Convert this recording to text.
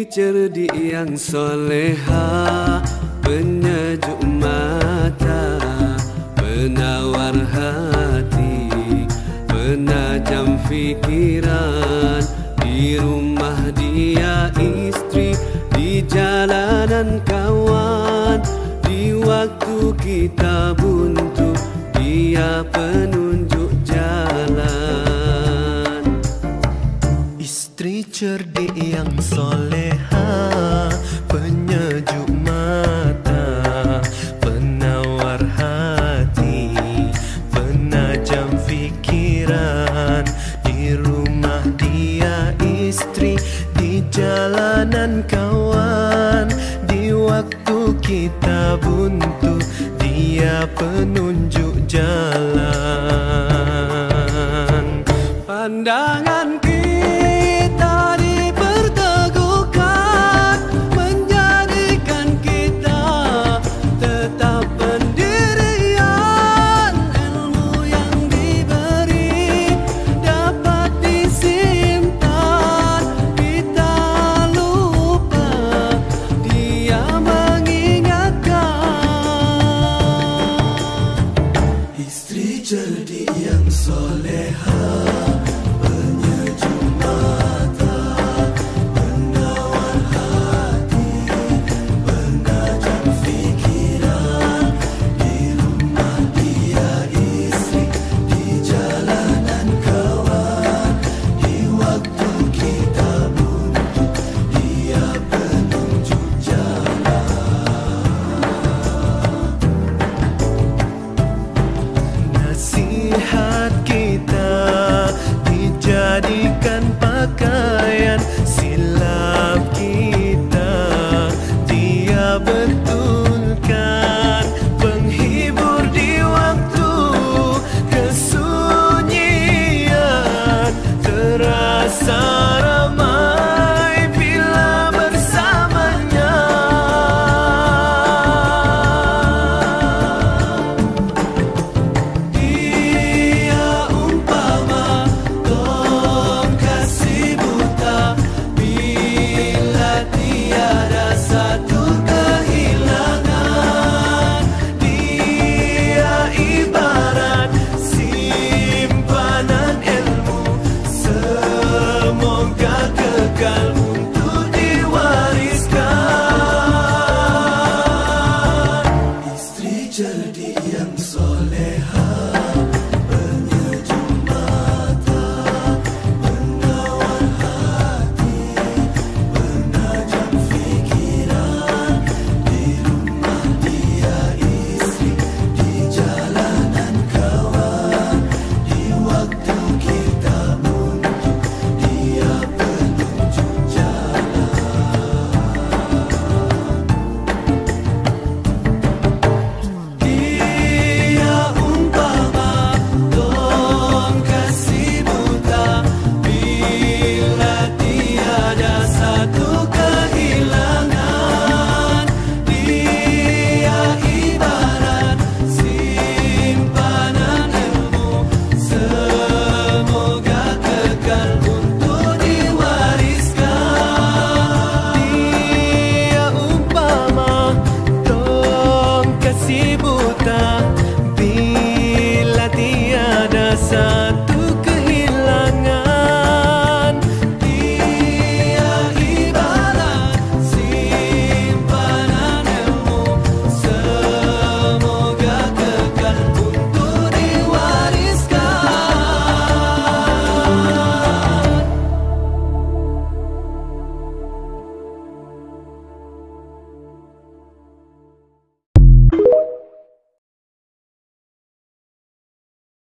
cerdik yang soleha, penyejuk mata, penawar hati, penajam fikiran. Di rumah dia istri, di jalanan kawan. Di waktu kita buntu, dia penunjuk jalan. Istri cerdik yang soleha, penyejuk mata, penawar hati, penajam fikiran. Di rumah dia istri, di jalanan kawan. Di waktu kita buntu, dia penunjuk jalan. Pandangan kita diperteguhkan, menjadikan kita tetap pendirian. Ilmu yang diberi dapat disimpan, kita lupa dia mengingatkan. Istri cerdik yang soleha, penyejuk mata, penawar hati, penajam fikiran. Di rumah dia istri, di jalanan kawan. Di waktu kita buntu, dia penunjuk jalan. Nasihat kita dijadikan pakaian, silap kita dia betulkan. Penghibur di waktu kesunyian, terasa ramai bila bersamanya. Dia umpama tongkasih buta, bila tiada satu kehilangan. Dia ibarat simpanan ilmu, semoga kekal untuk diwariskan. Istri cerdik